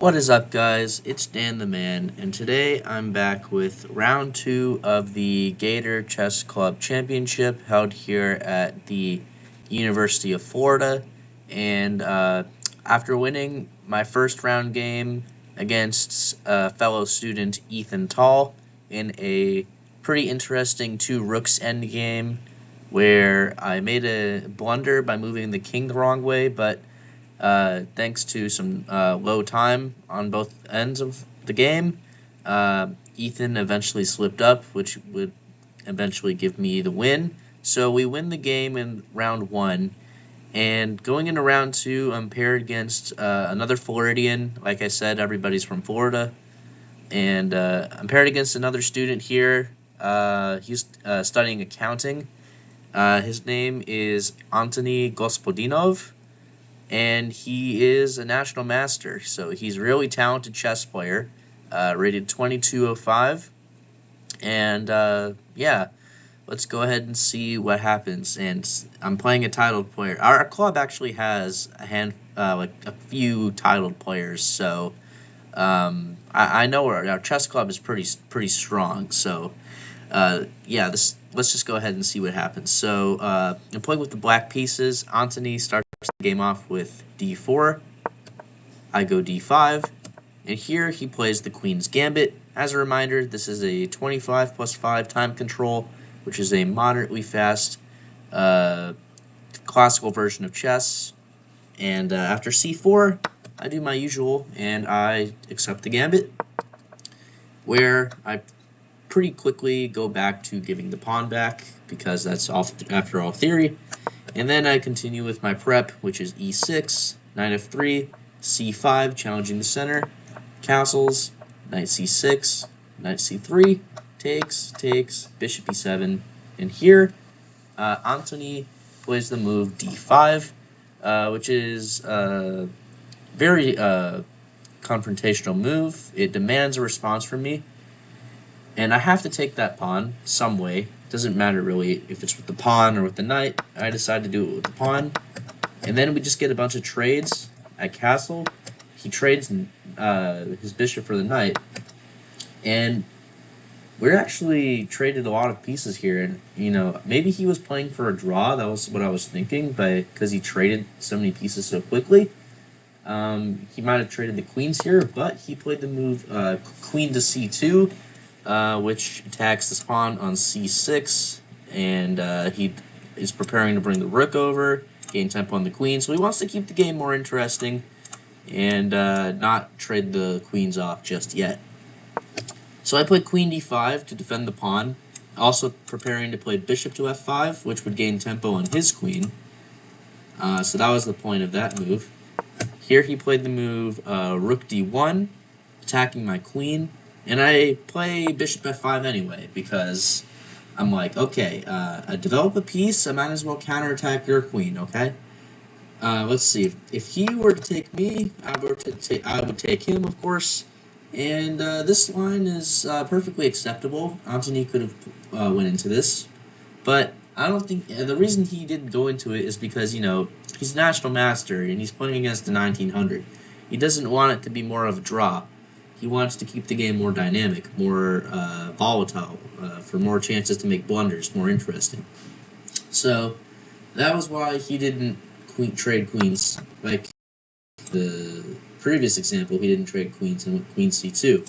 What is up, guys? It's Dan the Man, and today I'm back with round 2 of the Gator Chess Club Championship held here at the University of Florida. And after winning my first round game against fellow student Ethan Tal in a pretty interesting two rooks endgame where I made a blunder by moving the king the wrong way, but thanks to some low time on both ends of the game, Ethan eventually slipped up, which would eventually give me the win. So we win the game in round 1. And going into round 2, I'm paired against another Floridian. Like I said, everybody's from Florida. And I'm paired against another student here. He's studying accounting. His name is Antony Gospodinov, and he is a national master, so he's a really talented chess player, rated 2205, and yeah, let's go ahead and see what happens. And I'm playing a titled player. Our club actually has like a few titled players, so I know our chess club is pretty strong, so yeah, let's just go ahead and see what happens. So I'm playing with the black pieces. Antony starts the game off with d4. I go d5, and here he plays the Queen's Gambit. As a reminder, this is a 25 plus 5 time control, which is a moderately fast classical version of chess. And after c4, I do my usual, and I accept the Gambit, where I pretty quickly go back to giving the pawn back, because that's after all theory. And then I continue with my prep, which is e6, knight f3, c5, challenging the center, castles, knight c6, knight c3, takes, bishop e7, and here Antony plays the move d5, which is a very confrontational move. It demands a response from me, and I have to take that pawn some way. Doesn't matter really if it's with the pawn or with the knight. I decide to do it with the pawn. And then we just get a bunch of trades at castle. He trades his bishop for the knight. And we're actually traded a lot of pieces here. And, you know, maybe he was playing for a draw. That was what I was thinking, because he traded so many pieces so quickly. He might have traded the queens here, but he played the move queen to c2. Which attacks this pawn on c6, and he is preparing to bring the rook over, gain tempo on the queen, so he wants to keep the game more interesting and not trade the queens off just yet. So I played queen d5 to defend the pawn, also preparing to play bishop to f5, which would gain tempo on his queen, so that was the point of that move. Here he played the move rook d1, attacking my queen. And I play bishop f5 anyway, because I'm like, okay, I develop a piece, I might as well counterattack your queen, okay? Let's see, if he were to take me, I would take him, of course. And this line is perfectly acceptable. Antony could have went into this, but I don't think, the reason he didn't go into it is because, you know, he's a national master, and he's playing against the 1900. He doesn't want it to be more of a draw. He wants to keep the game more dynamic, more volatile, for more chances to make blunders, more interesting. So that was why he didn't trade queens. Like the previous example, he didn't trade queens and went queen c2.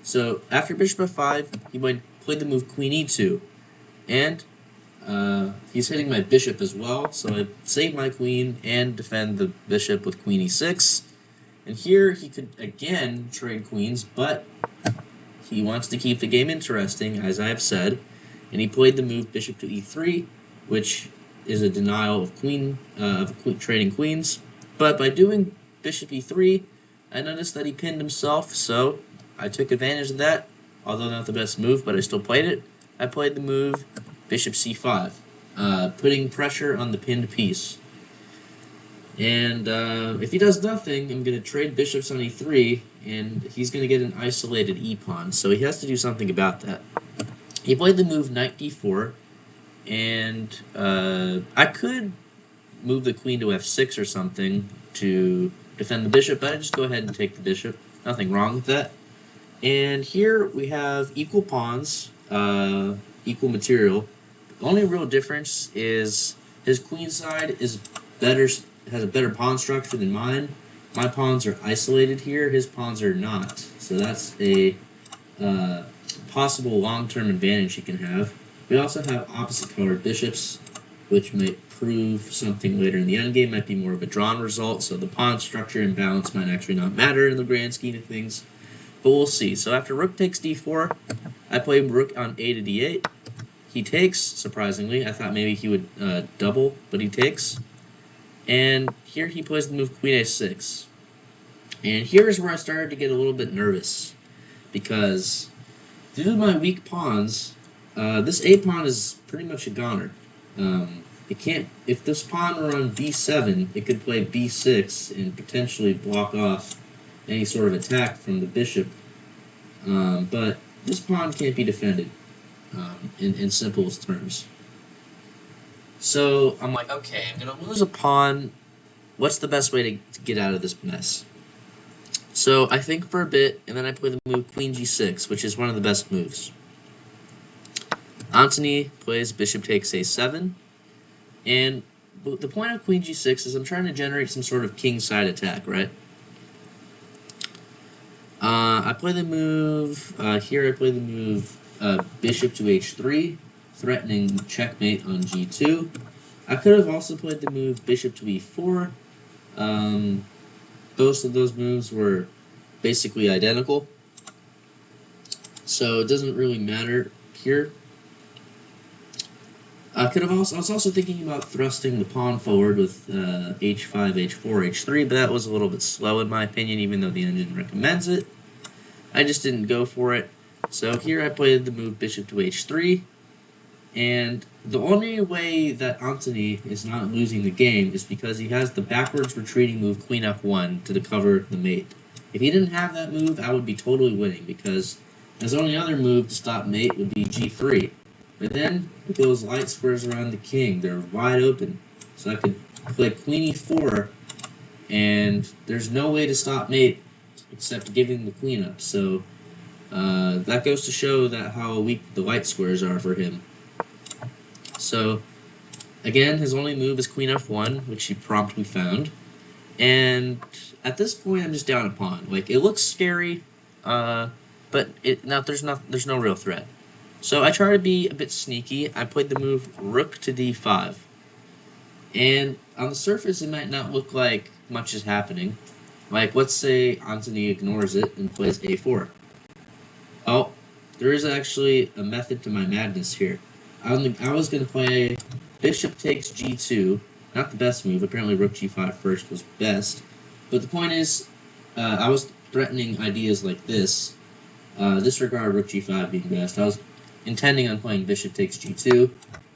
So after bishop f5, he played the move queen e2. And he's hitting my bishop as well, so I save my queen and defend the bishop with queen e6. And here he could again trade queens, but he wants to keep the game interesting, as I have said, and he played the move bishop to e3, which is a denial of trading queens. But by doing bishop e3, I noticed that he pinned himself, so I took advantage of that, although not the best move, but I still played it. I played the move bishop c5, putting pressure on the pinned piece. And if he does nothing, I'm going to trade bishops on e3, and he's going to get an isolated e-pawn, so he has to do something about that. He played the move knight d4, and I could move the queen to f6 or something to defend the bishop, but I just go ahead and take the bishop. Nothing wrong with that. And here we have equal pawns, equal material. The only real difference is his queen side is better, has a better pawn structure than mine. My pawns are isolated here, his pawns are not. So that's a possible long-term advantage he can have. We also have opposite colored bishops, which might prove something later in the endgame, might be more of a drawn result, so the pawn structure and balance might actually not matter in the grand scheme of things. But we'll see. So after rook takes d4, I play rook on a to d8. He takes, surprisingly. I thought maybe he would double, but he takes. And here he plays the move queen a6. And here is where I started to get a little bit nervous, because due to my weak pawns, this a pawn is pretty much a goner. It can't. If this pawn were on b7, it could play b6 and potentially block off any sort of attack from the bishop. But this pawn can't be defended in simplest terms. So I'm like, okay, I'm gonna lose a pawn. What's the best way to get out of this mess? So I think for a bit, and then I play the move queen g6, which is one of the best moves. Antony plays bishop takes a7, and the point of queen g6 is I'm trying to generate some sort of king side attack, right? I play the move, here I play the move bishop to h3, threatening checkmate on g2. I could have also played the move bishop to e4. Both of those moves were basically identical, so it doesn't really matter here. I was also thinking about thrusting the pawn forward with h5, h4, h3, but that was a little bit slow in my opinion, even though the engine recommends it. I just didn't go for it. So here I played the move bishop to h3, and the only way that Antony is not losing the game is because he has the backwards retreating move queen f1 to cover the mate. If he didn't have that move, I would be totally winning, because his only other move to stop mate would be g3. But then, with those light squares around the king, they're wide open. So I could play queen e4, and there's no way to stop mate except giving the queen up. So that goes to show that how weak the light squares are for him. So, again, his only move is queen f1, which he promptly found. And at this point, I'm just down a pawn. Like, it looks scary, but there's no real threat. So I try to be a bit sneaky. I played the move rook to d5. And on the surface, it might not look like much is happening. Like, let's say Antony ignores it and plays a4. Oh, there is actually a method to my madness here. I was going to play bishop takes g2. Not the best move. Apparently rook g5 first was best. But the point is, I was threatening ideas like this. Disregard rook g5 being best. I was intending on playing bishop takes g2,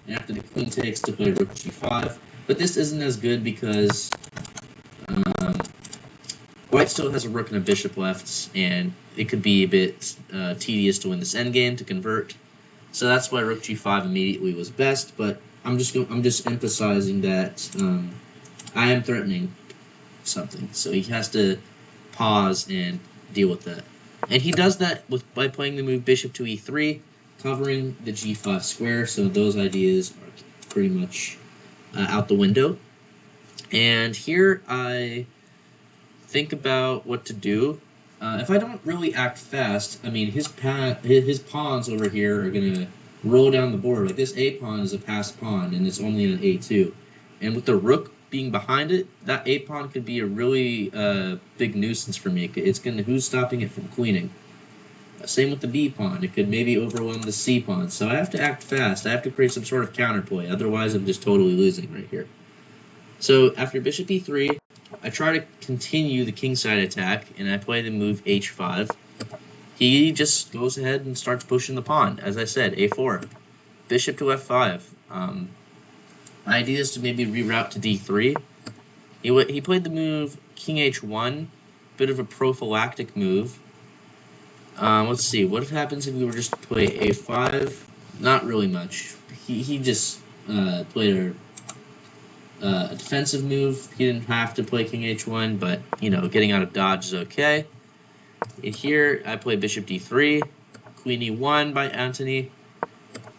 and after the queen takes to play rook g5. But this isn't as good because white still has a rook and a bishop left, and it could be a bit tedious to win this endgame to convert. So that's why rook g5 immediately was best. But I'm just emphasizing that I am threatening something, so he has to pause and deal with that. And he does that by playing the move bishop to e3, covering the g5 square, so those ideas are pretty much out the window. And here I think about what to do. If I don't really act fast, I mean, his pawns over here are going to roll down the board. Like, this a pawn is a passed pawn, and it's only an a2. And with the rook being behind it, that a pawn could be a really big nuisance for me. Who's stopping it from queening? Same with the b pawn. It could maybe overwhelm the c pawn. So I have to act fast. I have to create some sort of counterplay. Otherwise, I'm just totally losing right here. So after bishop e3, I try to continue the kingside attack, and I play the move h5. He just goes ahead and starts pushing the pawn. As I said, a4. Bishop to f5. My idea is to maybe reroute to d3. He played the move king h1. Bit of a prophylactic move. Let's see, what happens if we were just to play a5? Not really much. He just played a defensive move. He didn't have to play king h1, but, you know, getting out of dodge is okay. And here I play bishop d3, queen e1 by Antony.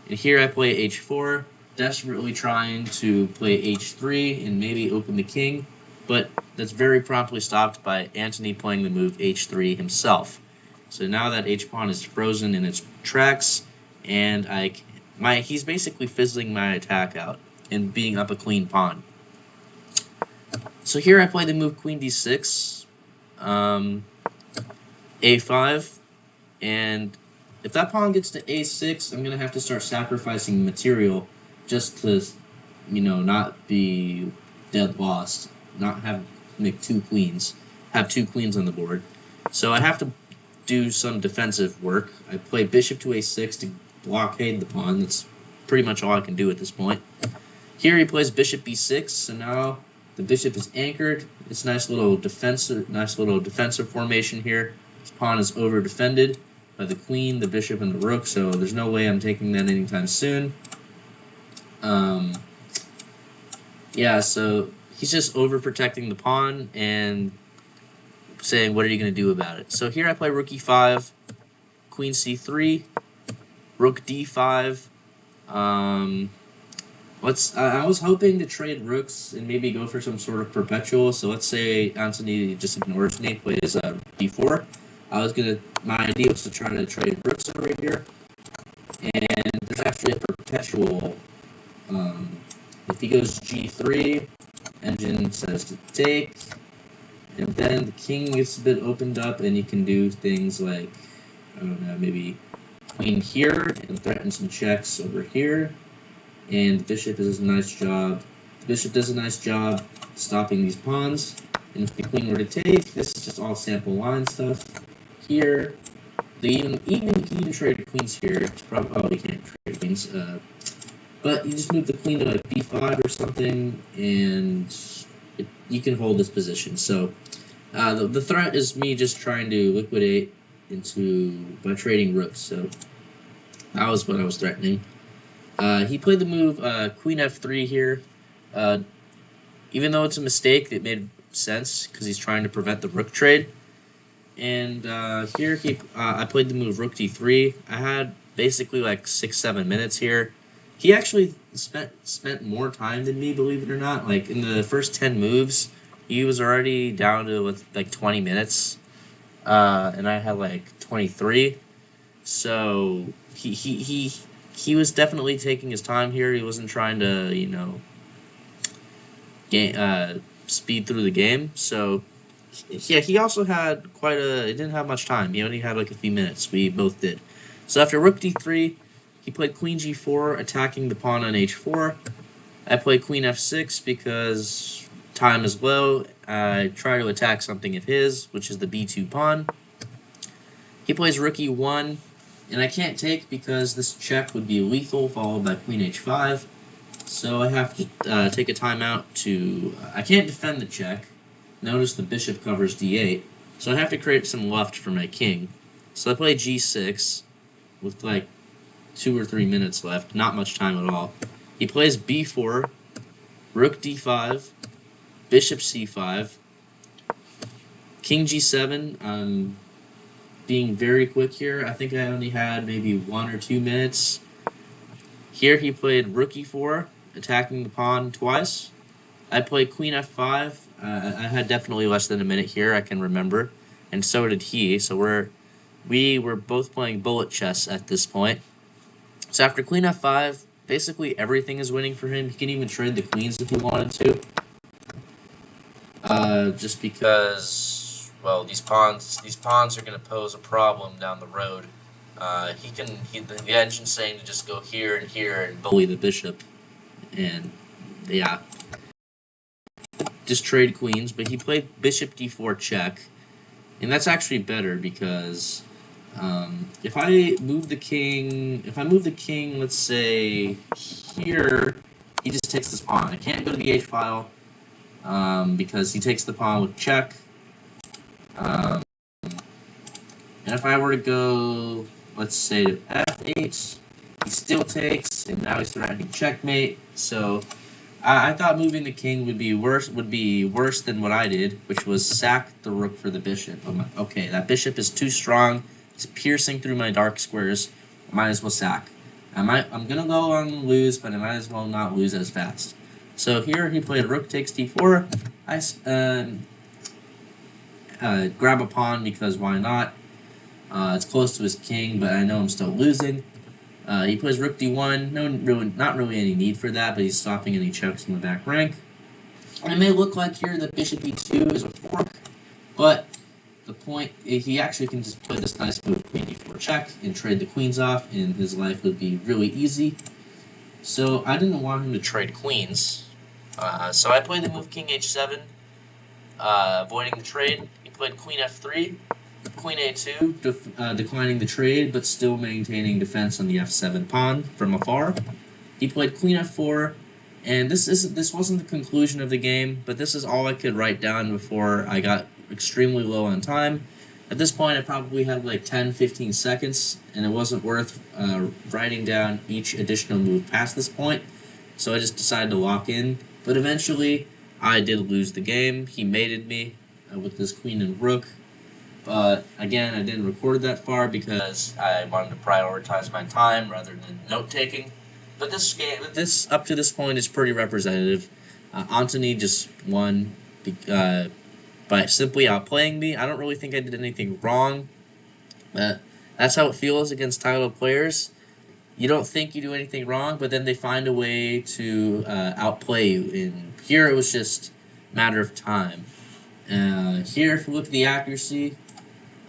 And here I play h4, desperately trying to play h3 and maybe open the king, but that's very promptly stopped by Antony playing the move h3 himself. So now that h-pawn is frozen in its tracks, and he's basically fizzling my attack out and being up a queen pawn. So here I play the move queen d6, a5, and if that pawn gets to a6, I'm going to have to start sacrificing material just to, you know, not be dead lost, not make two queens on the board. So I have to do some defensive work. I play bishop to a6 to blockade the pawn. That's pretty much all I can do at this point. Here he plays bishop b6, so now the bishop is anchored. It's a nice little defensive formation here. This pawn is over defended by the queen, the bishop, and the rook, so there's no way I'm taking that anytime soon. Yeah, so he's just overprotecting the pawn and saying, what are you going to do about it? So here I play rook e5, queen c3, rook d5. I was hoping to trade rooks and maybe go for some sort of perpetual. So let's say Antony just ignores me, plays d4. My idea was to try to trade rooks over here, and there's actually a perpetual. If he goes g3, engine says to take, and then the king gets a bit opened up, and you can do things like, I don't know, maybe queen here and threaten some checks over here, and the bishop does a nice job. The bishop does a nice job stopping these pawns, and if the queen were to take, this is just all sample line stuff. Here, you can trade queens here. It's probably can't trade queens, but you just move the queen to like b5 or something, and you can hold this position. So the threat is me just trying to liquidate by trading rooks. So that was what I was threatening. He played the move queen f3 here. Even though it's a mistake, it made sense because he's trying to prevent the rook trade. And here I played the move rook d3. I had basically like 6-7 minutes here. He actually spent more time than me, believe it or not. Like in the first 10 moves, he was already down to like 20 minutes, and I had like 23. So he was definitely taking his time here. He wasn't trying to, you know, speed through the game. So yeah, he also had he didn't have much time. He only had like a few minutes. We both did. So after rook d3, he played queen g4, attacking the pawn on h4. I played queen f6 because time is low. I try to attack something of his, which is the b2 pawn. He plays rook e1, and I can't take because this check would be lethal, followed by queen h5. So I have to take a timeout I can't defend the check. Notice the bishop covers d8, so I have to create some luft for my king. So I play g6 with like 2 or 3 minutes left, not much time at all. He plays b4, rook d5, bishop c5, king g7. I'm being very quick here. I think I only had maybe 1 or 2 minutes. Here he played rook e4, attacking the pawn twice. I played queen f5. I had definitely less than a minute here, I can remember, and so did he. So we were both playing bullet chess at this point. So after queen f5, basically everything is winning for him. He can even trade the queens if he wanted to. Just because, well, these pawns are going to pose a problem down the road. The engine's saying to just go here and bully the bishop, and yeah, just trade queens. But he played bishop d4 check, and that's actually better because if I move the king, let's say here, he just takes this pawn. I can't go to the h file because he takes the pawn with check. And if I were to go, let's say to f8, he still takes, and now he's threatening checkmate. So I thought moving the king would be worse than what I did, which was sack the rook for the bishop. Okay, that bishop is too strong. It's piercing through my dark squares. I might as well sack. I'm gonna go on lose, but I might as well not lose as fast. So here he played rook takes d4. I grab a pawn because why not? It's close to his king, but I know I'm still losing. He plays rook d1. Not really any need for that, but he's stopping any checks in the back rank. And it may look like here that bishop e2 is a fork, but the point he actually can just play this nice move, queen e4 check, and trade the queens off, and his life would be really easy. So I didn't want him to trade queens, so I played the move king h7, avoiding the trade. He played queen f3. Queen a2, declining the trade, but still maintaining defense on the f7 pawn from afar. He played queen f4, and this wasn't the conclusion of the game, but this is all I could write down before I got extremely low on time. At this point, I probably had like 10-15 seconds, and it wasn't worth writing down each additional move past this point, so I just decided to lock in. But eventually, I did lose the game. He mated me with this queen and rook. But again, I didn't record that far because I wanted to prioritize my time rather than note-taking. But this up to this point is pretty representative. Antony just won by simply outplaying me. I don't really think I did anything wrong. That's how it feels against titled players. You don't think you do anything wrong, but then they find a way to outplay you. And here it was just a matter of time. Here, if you look at the accuracy,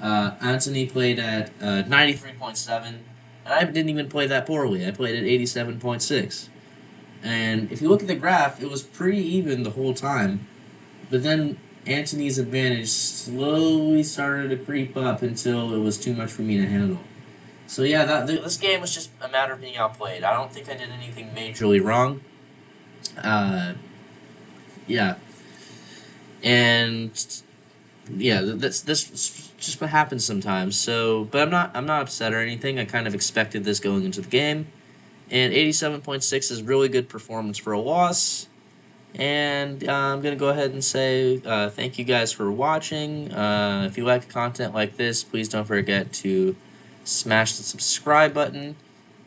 Antony played at 93.7, and I didn't even play that poorly. I played at 87.6. And if you look at the graph, it was pretty even the whole time. But then Antony's advantage slowly started to creep up until it was too much for me to handle. So yeah, this game was just a matter of being outplayed. I don't think I did anything majorly wrong. Yeah. And yeah, this just what happens sometimes. So, but I'm not upset or anything. I kind of expected this going into the game, and 87.6 is really good performance for a loss. And I'm gonna go ahead and say thank you guys for watching. If you like content like this, please don't forget to smash the subscribe button,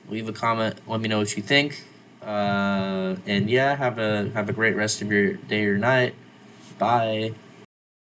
leave a comment, let me know what you think. And yeah, have a great rest of your day or night. Bye.